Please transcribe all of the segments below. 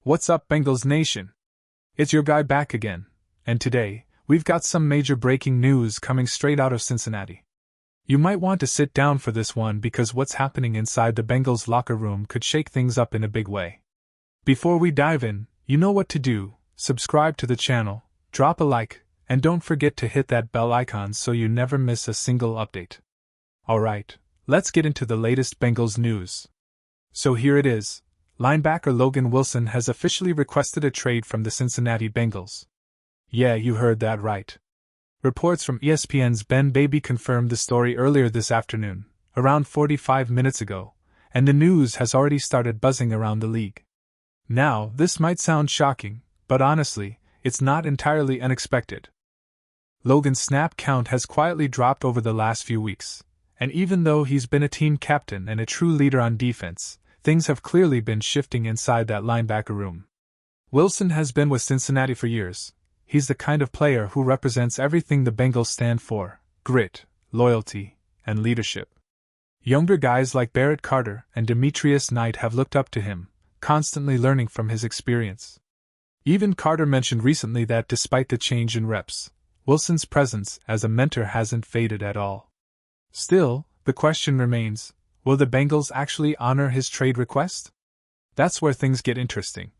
What's up, Bengals Nation? It's your guy back again, and today, we've got some major breaking news coming straight out of Cincinnati. You might want to sit down for this one because what's happening inside the Bengals locker room could shake things up in a big way. Before we dive in, you know what to do: subscribe to the channel, drop a like, and don't forget to hit that bell icon so you never miss a single update. Alright, let's get into the latest Bengals news. So here it is. Linebacker Logan Wilson has officially requested a trade from the Cincinnati Bengals. Yeah, you heard that right. Reports from ESPN's Ben Baby confirmed the story earlier this afternoon, around 45 minutes ago, and the news has already started buzzing around the league. Now, this might sound shocking, but honestly, it's not entirely unexpected. Logan's snap count has quietly dropped over the last few weeks, and even though he's been a team captain and a true leader on defense, things have clearly been shifting inside that linebacker room. Wilson has been with Cincinnati for years. He's the kind of player who represents everything the Bengals stand for: grit, loyalty, and leadership. Younger guys like Barrett Carter and Demetrius Knight have looked up to him, constantly learning from his experience. Even Carter mentioned recently that despite the change in reps, Wilson's presence as a mentor hasn't faded at all. Still, the question remains: will the Bengals actually honor his trade request? That's where things get interesting.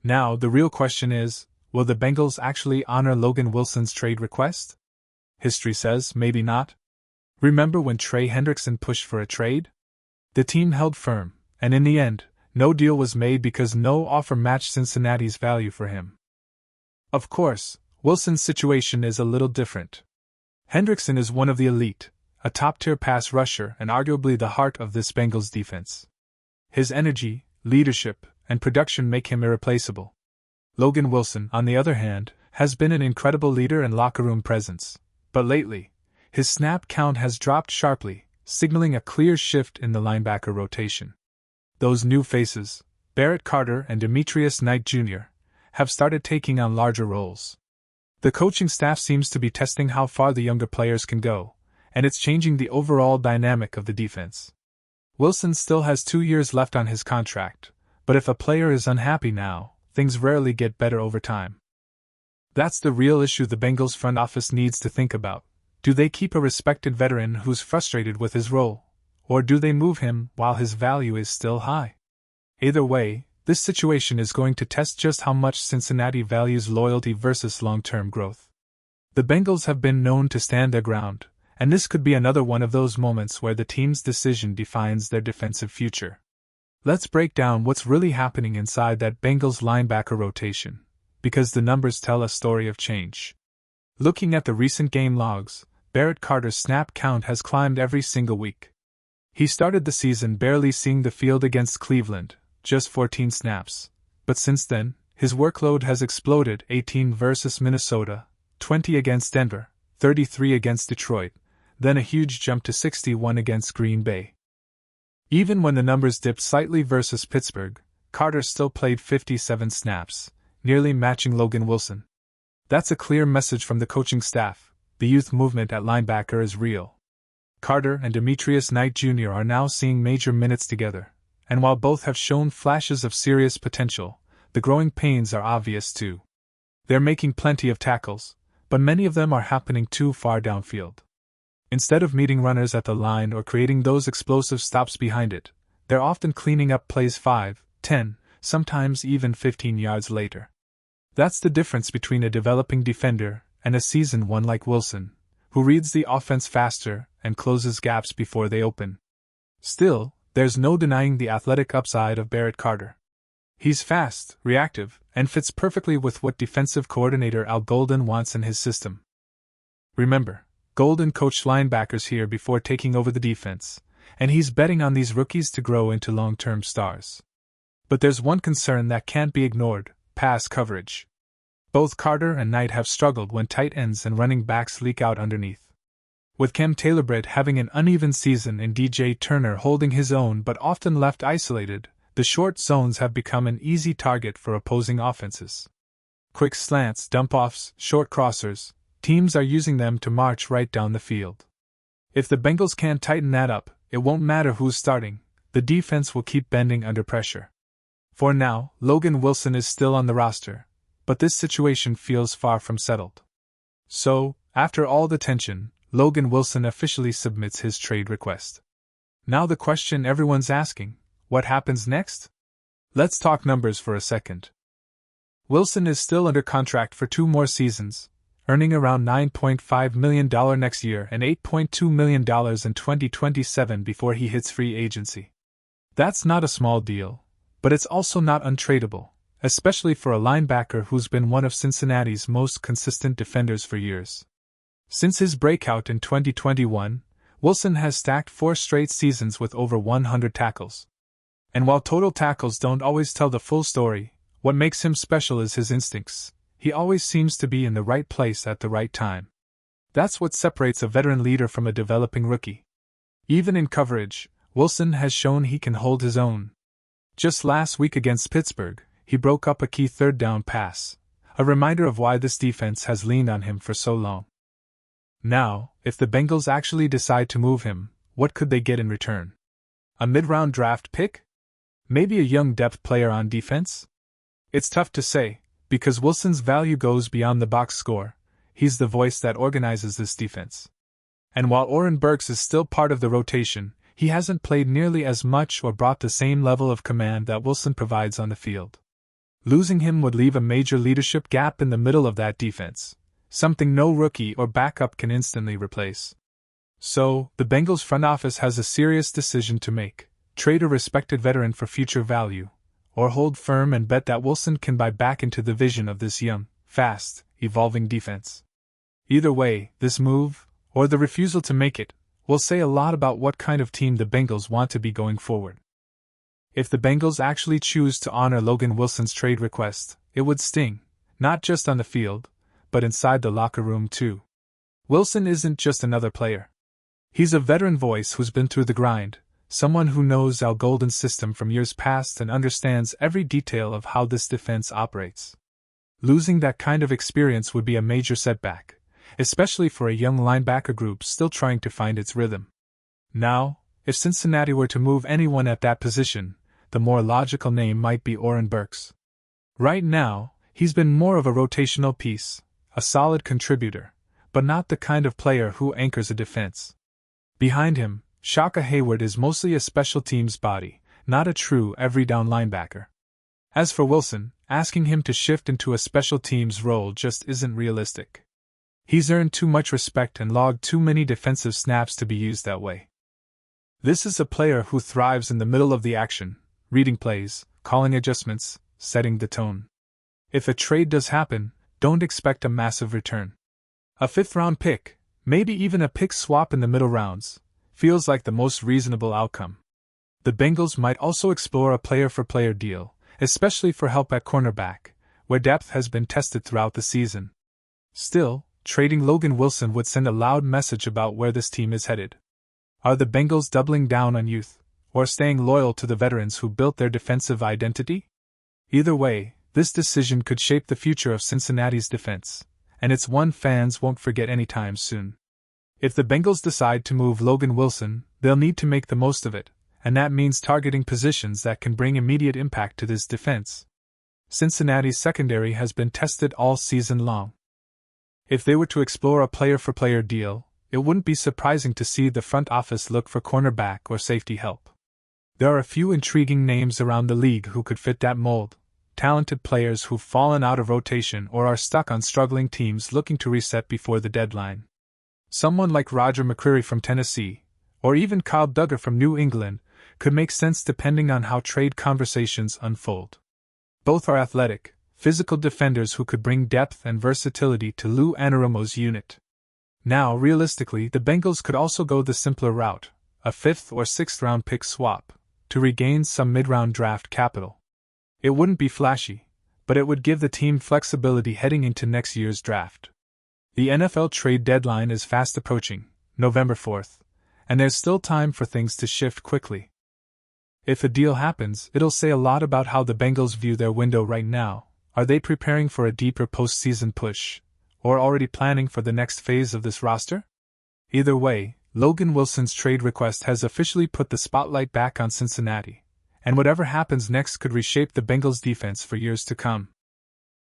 Now, the real question is, will the Bengals actually honor Logan Wilson's trade request? History says maybe not. Remember when Trey Hendrickson pushed for a trade? The team held firm, and in the end, no deal was made because no offer matched Cincinnati's value for him. Of course, Wilson's situation is a little different. Hendrickson is one of the elite, a top-tier pass rusher and arguably the heart of this Bengals defense. His energy, leadership, and production make him irreplaceable. Logan Wilson, on the other hand, has been an incredible leader and locker-room presence, but lately, his snap count has dropped sharply, signaling a clear shift in the linebacker rotation. Those new faces, Barrett Carter and Demetrius Knight Jr., have started taking on larger roles. The coaching staff seems to be testing how far the younger players can go, and it's changing the overall dynamic of the defense. Wilson still has 2 years left on his contract, but if a player is unhappy now, things rarely get better over time. That's the real issue the Bengals front office needs to think about. Do they keep a respected veteran who's frustrated with his role, or do they move him while his value is still high? Either way, this situation is going to test just how much Cincinnati values loyalty versus long-term growth. The Bengals have been known to stand their ground, and this could be another one of those moments where the team's decision defines their defensive future. Let's break down what's really happening inside that Bengals linebacker rotation, because the numbers tell a story of change. Looking at the recent game logs, Barrett Carter's snap count has climbed every single week. He started the season barely seeing the field against Cleveland, just 14 snaps, but since then, his workload has exploded: 18 versus Minnesota, 20 against Denver, 33 against Detroit, then a huge jump to 61 against Green Bay. Even when the numbers dipped slightly versus Pittsburgh, Carter still played 57 snaps, nearly matching Logan Wilson. That's a clear message from the coaching staff: the youth movement at linebacker is real. Carter and Demetrius Knight Jr. are now seeing major minutes together, and while both have shown flashes of serious potential, the growing pains are obvious too. They're making plenty of tackles, but many of them are happening too far downfield. Instead of meeting runners at the line or creating those explosive stops behind it, they're often cleaning up plays 5, 10, sometimes even 15 yards later. That's the difference between a developing defender and a seasoned one like Wilson, who reads the offense faster and closes gaps before they open. Still, there's no denying the athletic upside of Barrett Carter. He's fast, reactive, and fits perfectly with what defensive coordinator Al Golden wants in his system. Remember, Golden coached linebackers here before taking over the defense, and he's betting on these rookies to grow into long-term stars. But there's one concern that can't be ignored: pass coverage. Both Carter and Knight have struggled when tight ends and running backs leak out underneath. With Cam Taylor-Britt having an uneven season and DJ Turner holding his own but often left isolated, the short zones have become an easy target for opposing offenses. Quick slants, dump-offs, short crossers, teams are using them to march right down the field. If the Bengals can't tighten that up, it won't matter who's starting, the defense will keep bending under pressure. For now, Logan Wilson is still on the roster, but this situation feels far from settled. So, after all the tension, Logan Wilson officially submits his trade request. Now the question everyone's asking, what happens next? Let's talk numbers for a second. Wilson is still under contract for 2 more seasons, earning around $9.5 million next year and $8.2 million in 2027 before he hits free agency. That's not a small deal, but it's also not untradeable, especially for a linebacker who's been one of Cincinnati's most consistent defenders for years. Since his breakout in 2021, Wilson has stacked 4 straight seasons with over 100 tackles. And while total tackles don't always tell the full story, what makes him special is his instincts. He always seems to be in the right place at the right time. That's what separates a veteran leader from a developing rookie. Even in coverage, Wilson has shown he can hold his own. Just last week against Pittsburgh, he broke up a key third down pass, a reminder of why this defense has leaned on him for so long. Now, if the Bengals actually decide to move him, what could they get in return? A mid-round draft pick? Maybe a young depth player on defense? It's tough to say, because Wilson's value goes beyond the box score. He's the voice that organizes this defense. And while Oren Burks is still part of the rotation, he hasn't played nearly as much or brought the same level of command that Wilson provides on the field. Losing him would leave a major leadership gap in the middle of that defense, something no rookie or backup can instantly replace. So, the Bengals front office has a serious decision to make: trade a respected veteran for future value, or hold firm and bet that Wilson can buy back into the vision of this young, fast, evolving defense. Either way, this move, or the refusal to make it, will say a lot about what kind of team the Bengals want to be going forward. If the Bengals actually choose to honor Logan Wilson's trade request, it would sting, not just on the field, but inside the locker room too. Wilson isn't just another player. He's a veteran voice who's been through the grind, someone who knows Al Golden's system from years past and understands every detail of how this defense operates. Losing that kind of experience would be a major setback, especially for a young linebacker group still trying to find its rhythm. Now, if Cincinnati were to move anyone at that position, the more logical name might be Oren Burks. Right now, he's been more of a rotational piece, a solid contributor, but not the kind of player who anchors a defense. Behind him, Shaka Hayward is mostly a special teams body, not a true every-down linebacker. As for Wilson, asking him to shift into a special teams role just isn't realistic. He's earned too much respect and logged too many defensive snaps to be used that way. This is a player who thrives in the middle of the action, reading plays, calling adjustments, setting the tone. If a trade does happen, don't expect a massive return. A 5th-round pick, maybe even a pick swap in the middle rounds, feels like the most reasonable outcome. The Bengals might also explore a player-for-player deal, especially for help at cornerback, where depth has been tested throughout the season. Still, trading Logan Wilson would send a loud message about where this team is headed. Are the Bengals doubling down on youth, or staying loyal to the veterans who built their defensive identity? Either way, this decision could shape the future of Cincinnati's defense, and it's one fans won't forget anytime soon. If the Bengals decide to move Logan Wilson, they'll need to make the most of it, and that means targeting positions that can bring immediate impact to this defense. Cincinnati's secondary has been tested all season long. If they were to explore a player-for-player deal, it wouldn't be surprising to see the front office look for cornerback or safety help. There are a few intriguing names around the league who could fit that mold: talented players who've fallen out of rotation or are stuck on struggling teams looking to reset before the deadline. Someone like Roger McCreary from Tennessee, or even Kyle Duggar from New England, could make sense depending on how trade conversations unfold. Both are athletic, physical defenders who could bring depth and versatility to Lou Anarumo's unit. Now, realistically, the Bengals could also go the simpler route, a 5th or 6th round pick swap, to regain some mid-round draft capital. It wouldn't be flashy, but it would give the team flexibility heading into next year's draft. The NFL trade deadline is fast approaching, November 4th, and there's still time for things to shift quickly. If a deal happens, it'll say a lot about how the Bengals view their window right now. Are they preparing for a deeper postseason push, or already planning for the next phase of this roster? Either way, Logan Wilson's trade request has officially put the spotlight back on Cincinnati, and whatever happens next could reshape the Bengals' defense for years to come.